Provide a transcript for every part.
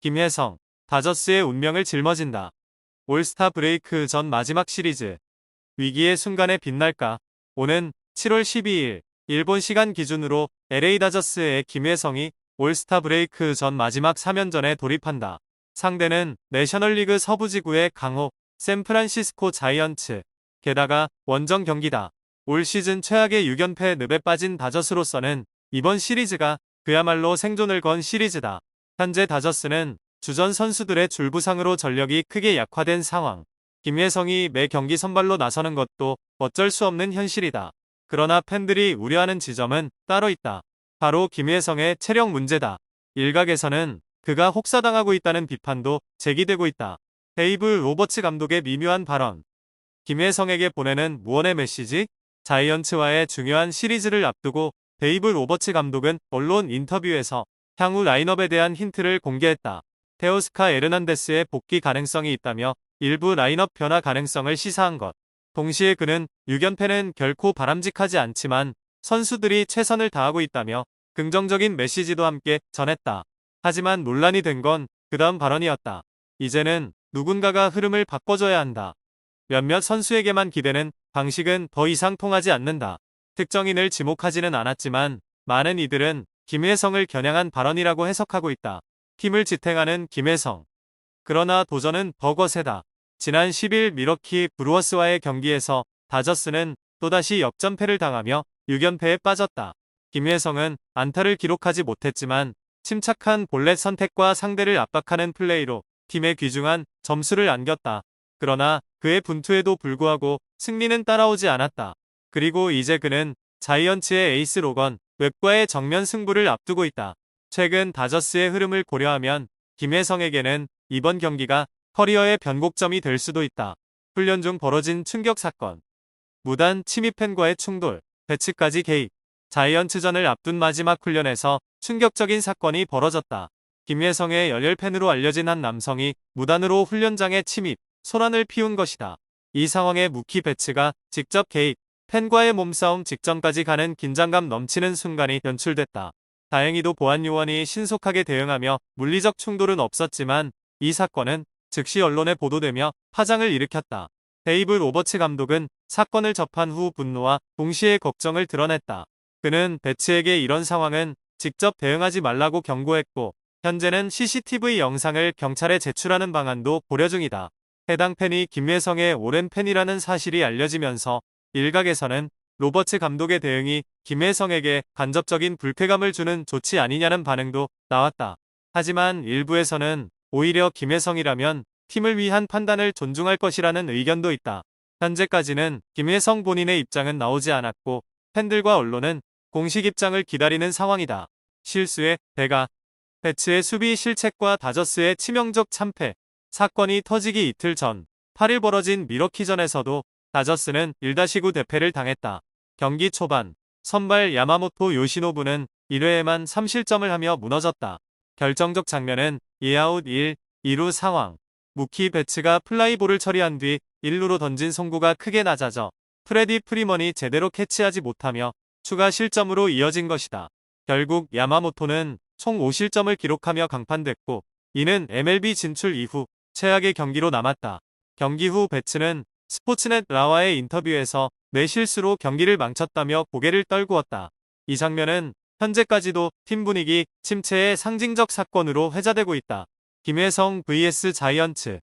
김혜성, 다저스의 운명을 짊어진다. 올스타 브레이크 전 마지막 시리즈. 위기의 순간에 빛날까? 오는 7월 12일, 일본 시간 기준으로 LA 다저스의 김혜성이 올스타 브레이크 전 마지막 3연전에 돌입한다. 상대는 내셔널리그 서부지구의 강호, 샌프란시스코 자이언츠. 게다가 원정 경기다. 올 시즌 최악의 6연패 늪에 빠진 다저스로서는 이번 시리즈가 그야말로 생존을 건 시리즈다. 현재 다저스는 주전 선수들의 줄부상으로 전력이 크게 약화된 상황. 김혜성이 매 경기 선발로 나서는 것도 어쩔 수 없는 현실이다. 그러나 팬들이 우려하는 지점은 따로 있다. 바로 김혜성의 체력 문제다. 일각에서는 그가 혹사당하고 있다는 비판도 제기되고 있다. 데이브 로버츠 감독의 미묘한 발언. 김혜성에게 보내는 무언의 메시지? 자이언츠와의 중요한 시리즈를 앞두고 데이브 로버츠 감독은 언론 인터뷰에서 향후 라인업에 대한 힌트를 공개했다. 테오스카 에르난데스의 복귀 가능성이 있다며 일부 라인업 변화 가능성을 시사한 것. 동시에 그는 6연패는 결코 바람직하지 않지만 선수들이 최선을 다하고 있다며 긍정적인 메시지도 함께 전했다. 하지만 논란이 된 건 그 다음 발언이었다. 이제는 누군가가 흐름을 바꿔줘야 한다. 몇몇 선수에게만 기대는 방식은 더 이상 통하지 않는다. 특정인을 지목하지는 않았지만 많은 이들은 김혜성을 겨냥한 발언이라고 해석하고 있다. 팀을 지탱하는 김혜성. 그러나 도전은 더 거세다. 지난 10일 미러키 브루어스와의 경기에서 다저스는 또다시 역전패를 당하며 6연패에 빠졌다. 김혜성은 안타를 기록하지 못했지만 침착한 볼넷 선택과 상대를 압박하는 플레이로 팀에 귀중한 점수를 안겼다. 그러나 그의 분투에도 불구하고 승리는 따라오지 않았다. 그리고 이제 그는 자이언츠의 에이스 로건 웹과의 정면 승부를 앞두고 있다. 최근 다저스의 흐름을 고려하면 김혜성에게는 이번 경기가 커리어의 변곡점이 될 수도 있다. 훈련 중 벌어진 충격 사건. 무단 침입 팬과의 충돌, 배치까지 개입. 자이언츠전을 앞둔 마지막 훈련에서 충격적인 사건이 벌어졌다. 김혜성의 열혈 팬으로 알려진 한 남성이 무단으로 훈련장에 침입, 소란을 피운 것이다. 이 상황에 무키 배츠가 직접 개입, 팬과의 몸싸움 직전까지 가는 긴장감 넘치는 순간이 연출됐다. 다행히도 보안 요원이 신속하게 대응하며 물리적 충돌은 없었지만 이 사건은 즉시 언론에 보도되며 파장을 일으켰다. 데이브 로버츠 감독은 사건을 접한 후 분노와 동시에 걱정을 드러냈다. 그는 배츠에게 이런 상황은 직접 대응하지 말라고 경고했고 현재는 CCTV 영상을 경찰에 제출하는 방안도 고려 중이다. 해당 팬이 김혜성의 오랜 팬이라는 사실이 알려지면서 일각에서는 로버츠 감독의 대응이 김혜성에게 간접적인 불쾌감을 주는 조치 아니냐는 반응도 나왔다. 하지만 일부에서는 오히려 김혜성이라면 팀을 위한 판단을 존중할 것이라는 의견도 있다. 현재까지는 김혜성 본인의 입장은 나오지 않았고 팬들과 언론은 공식 입장을 기다리는 상황이다. 실수의 대가. 배츠의 수비 실책과 다저스의 치명적 참패. 사건이 터지기 이틀 전 8일 벌어진 미러키전에서도 다저스는 1-9 대패를 당했다. 경기 초반 선발 야마모토 요시노부는 1회에만 3실점을 하며 무너졌다. 결정적 장면은 2아웃 1, 2루 상황. 무키 배츠가 플라이볼을 처리한 뒤 1루로 던진 송구가 크게 낮아져 프레디 프리먼이 제대로 캐치하지 못하며 추가 실점으로 이어진 것이다. 결국 야마모토는 총 5실점을 기록하며 강판됐고 이는 MLB 진출 이후 최악의 경기로 남았다. 경기 후 배츠는 스포츠넷 라와의 인터뷰에서 내 실수로 경기를 망쳤다며 고개를 떨구었다. 이 장면은 현재까지도 팀 분위기 침체의 상징적 사건으로 회자되고 있다. 김혜성 vs 자이언츠.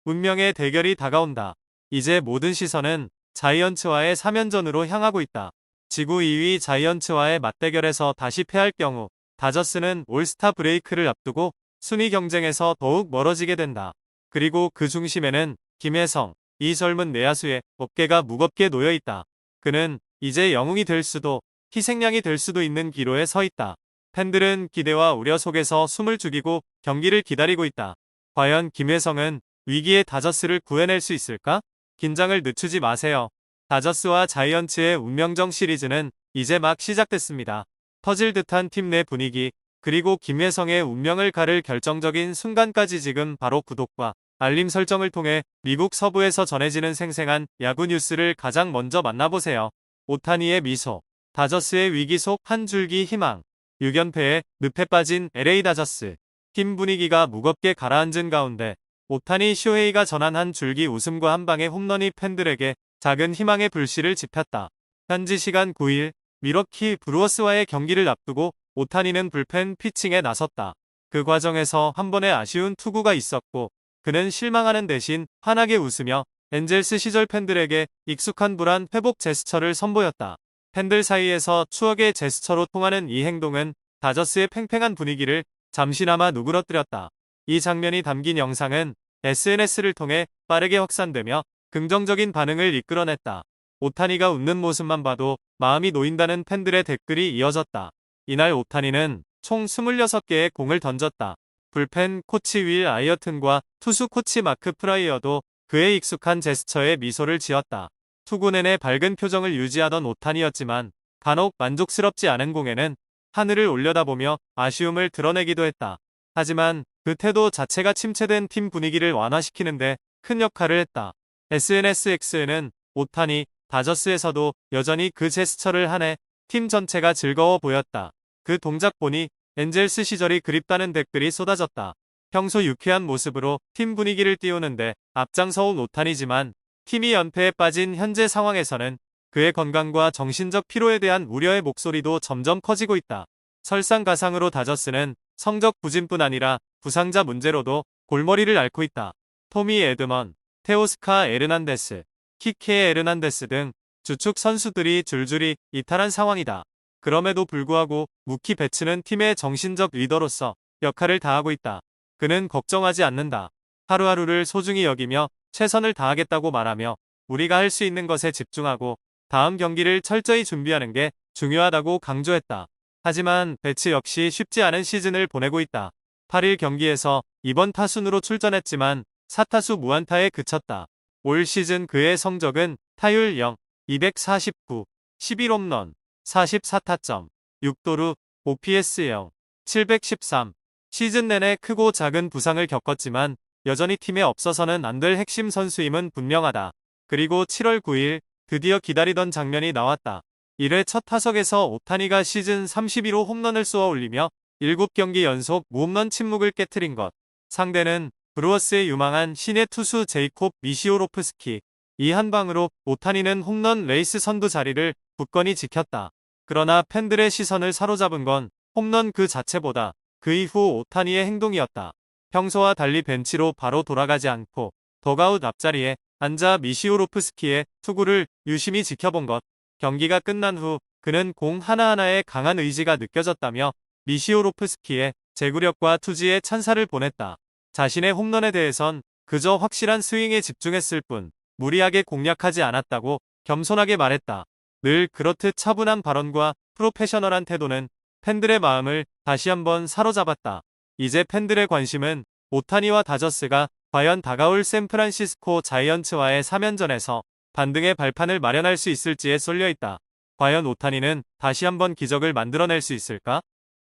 운명의 대결이 다가온다. 이제 모든 시선은 자이언츠와의 3연전으로 향하고 있다. 지구 2위 자이언츠와의 맞대결에서 다시 패할 경우 다저스는 올스타 브레이크를 앞두고 순위 경쟁에서 더욱 멀어지게 된다. 그리고 그 중심에는 김혜성, 이 젊은 내야수의 어깨가 무겁게 놓여있다. 그는 이제 영웅이 될 수도 희생양이 될 수도 있는 기로에 서 있다. 팬들은 기대와 우려 속에서 숨을 죽이고 경기를 기다리고 있다. 과연 김혜성은 위기의 다저스를 구해낼 수 있을까? 긴장을 늦추지 마세요. 다저스와 자이언츠의 운명정 시리즈는 이제 막 시작됐습니다. 터질 듯한 팀 내 분위기, 그리고 김혜성의 운명을 가를 결정적인 순간까지 지금 바로 구독과 알림 설정을 통해 미국 서부에서 전해지는 생생한 야구 뉴스를 가장 먼저 만나보세요. 오타니의 미소, 다저스의 위기 속 한 줄기 희망, 6연패에 늪에 빠진 LA 다저스. 팀 분위기가 무겁게 가라앉은 가운데 오타니 쇼헤이가 전한 한 줄기 웃음과 한 방의 홈런이 팬들에게 작은 희망의 불씨를 지폈다. 현지 시간 9일 밀워키 브루어스와의 경기를 앞두고 오타니는 불펜 피칭에 나섰다. 그 과정에서 한 번의 아쉬운 투구가 있었고 그는 실망하는 대신 환하게 웃으며 엔젤스 시절 팬들에게 익숙한 불안 회복 제스처를 선보였다. 팬들 사이에서 추억의 제스처로 통하는 이 행동은 다저스의 팽팽한 분위기를 잠시나마 누그러뜨렸다. 이 장면이 담긴 영상은 SNS를 통해 빠르게 확산되며 긍정적인 반응을 이끌어냈다. 오타니가 웃는 모습만 봐도 마음이 놓인다는 팬들의 댓글이 이어졌다. 이날 오타니는 총 26개의 공을 던졌다. 불펜 코치 윌 아이어튼과 투수 코치 마크 프라이어도 그의 익숙한 제스처에 미소를 지었다. 투구 내내 밝은 표정을 유지하던 오타니였지만 간혹 만족스럽지 않은 공에는 하늘을 올려다보며 아쉬움을 드러내기도 했다. 하지만 그 태도 자체가 침체된 팀 분위기를 완화시키는데 큰 역할을 했다. SNSX는 오타니, 다저스에서도 여전히 그 제스처를 하네 팀 전체가 즐거워 보였다. 그 동작 보니 엔젤스 시절이 그립다는 댓글이 쏟아졌다. 평소 유쾌한 모습으로 팀 분위기를 띄우는데 앞장서온 오타니지만 팀이 연패에 빠진 현재 상황에서는 그의 건강과 정신적 피로에 대한 우려의 목소리도 점점 커지고 있다. 설상가상으로 다저스는 성적 부진뿐 아니라 부상자 문제로도 골머리를 앓고 있다. 토미 에드먼, 테오스카 에르난데스, 키케 에르난데스 등 주축 선수들이 줄줄이 이탈한 상황이다. 그럼에도 불구하고 무키 베츠는 팀의 정신적 리더로서 역할을 다하고 있다. 그는 걱정하지 않는다. 하루하루를 소중히 여기며 최선을 다하겠다고 말하며 우리가 할 수 있는 것에 집중하고 다음 경기를 철저히 준비하는 게 중요하다고 강조했다. 하지만 베츠 역시 쉽지 않은 시즌을 보내고 있다. 8일 경기에서 이번 타순으로 출전했지만 4타수 무안타에 그쳤다. 올 시즌 그의 성적은 타율 0, 249, 11홈런, 44타점, 6도루, OPS 0, 713. 시즌 내내 크고 작은 부상을 겪었지만 여전히 팀에 없어서는 안 될 핵심 선수임은 분명하다. 그리고 7월 9일 드디어 기다리던 장면이 나왔다. 1회 첫 타석에서 오타니가 시즌 31호 홈런을 쏘아 올리며 7경기 연속 무홈런 침묵을 깨트린 것. 상대는 브루어스의 유망한 신예 투수 제이콥 미시오로프스키. 이 한 방으로 오타니는 홈런 레이스 선두 자리를 굳건히 지켰다. 그러나 팬들의 시선을 사로잡은 건 홈런 그 자체보다 그 이후 오타니의 행동이었다. 평소와 달리 벤치로 바로 돌아가지 않고 덕아웃 앞자리에 앉아 미시오로프스키의 투구를 유심히 지켜본 것. 경기가 끝난 후 그는 공 하나하나에 강한 의지가 느껴졌다며 미시오로프스키의 제구력과 투지에 찬사를 보냈다. 자신의 홈런에 대해선 그저 확실한 스윙에 집중했을 뿐 무리하게 공략하지 않았다고 겸손하게 말했다. 늘 그렇듯 차분한 발언과 프로페셔널한 태도는 팬들의 마음을 다시 한번 사로잡았다. 이제 팬들의 관심은 오타니와 다저스가 과연 다가올 샌프란시스코 자이언츠와의 3연전에서 반등의 발판을 마련할 수 있을지에 쏠려있다. 과연 오타니는 다시 한번 기적을 만들어낼 수 있을까?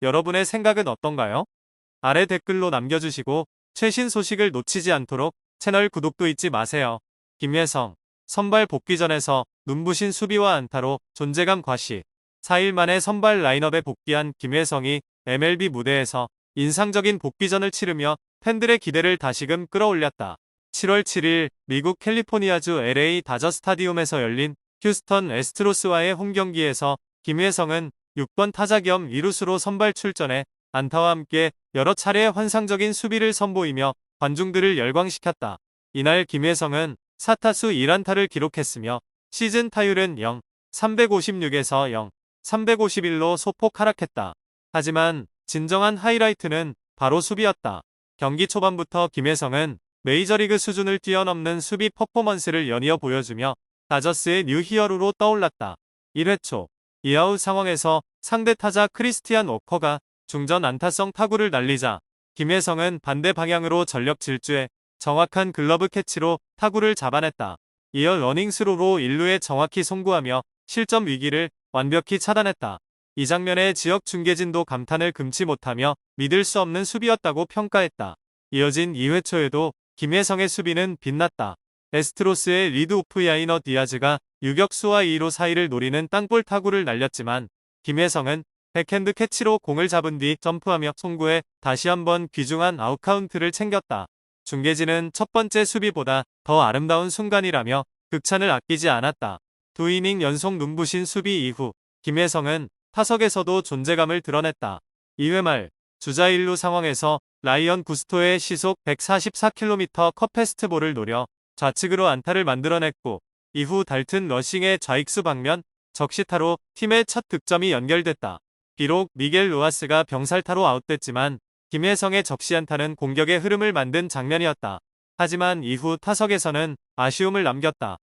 여러분의 생각은 어떤가요? 아래 댓글로 남겨주시고 최신 소식을 놓치지 않도록 채널 구독도 잊지 마세요. 김예성, 선발 복귀전에서 눈부신 수비와 안타로 존재감 과시. 4일 만에 선발 라인업에 복귀한 김예성이 MLB 무대에서 인상적인 복귀전을 치르며 팬들의 기대를 다시금 끌어올렸다. 7월 7일 미국 캘리포니아주 LA 다저 스타디움에서 열린 휴스턴 애스트로스와의 홈경기에서 김예성은 6번 타자 겸 이루수로 선발 출전해 안타와 함께 여러 차례 환상적인 수비를 선보이며 관중들을 열광시켰다. 이날 김예성은 4타수 1안타를 기록했으며 시즌 타율은 0, 356에서 0, 351로 소폭 하락했다. 하지만 진정한 하이라이트는 바로 수비였다. 경기 초반부터 김예성은 메이저리그 수준을 뛰어넘는 수비 퍼포먼스를 연이어 보여주며 다저스의 뉴 히어로로 떠올랐다. 1회 초 2아웃 상황에서 상대 타자 크리스티안 워커가 중전 안타성 타구를 날리자 김예성은 반대 방향으로 전력 질주해 정확한 글러브 캐치로 타구를 잡아냈다. 이어 러닝스로로 1루에 정확히 송구하며 실점 위기를 완벽히 차단했다. 이 장면에 지역 중계진도 감탄을 금치 못하며 믿을 수 없는 수비였다고 평가했다. 이어진 2회 초에도 김예성의 수비는 빛났다. 에스트로스의 리드오프 야이너 디아즈가 유격수와 2루 사이를 노리는 땅볼 타구를 날렸지만 김예성은 백핸드 캐치로 공을 잡은 뒤 점프하며 송구해 다시 한번 귀중한 아웃카운트를 챙겼다. 중계진은 첫 번째 수비보다 더 아름다운 순간이라며 극찬을 아끼지 않았다. 두 이닝 연속 눈부신 수비 이후 김혜성은 타석에서도 존재감을 드러냈다. 2회 말 주자 1루 상황에서 라이언 구스토의 시속 144km 컵페스트볼을 노려 좌측으로 안타를 만들어냈고 이후 달튼 러싱의 좌익수 방면 적시타로 팀의 첫 득점이 연결됐다. 비록 미겔 로하스가 병살타로 아웃됐지만 김혜성의 적시안타는 공격의 흐름을 만든 장면이었다. 하지만 이후 타석에서는 아쉬움을 남겼다.